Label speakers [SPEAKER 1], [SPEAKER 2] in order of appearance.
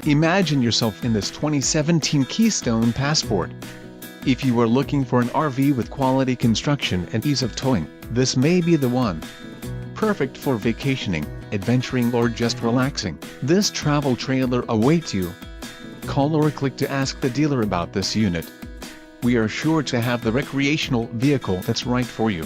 [SPEAKER 1] Imagine yourself in this 2017 Keystone Passport. If you are looking for an RV with quality construction and ease of towing, this may be the one. Perfect for vacationing, adventuring or just relaxing, this travel trailer awaits you. Call or click to ask the dealer about this unit. We are sure to have the recreational vehicle that's right for you.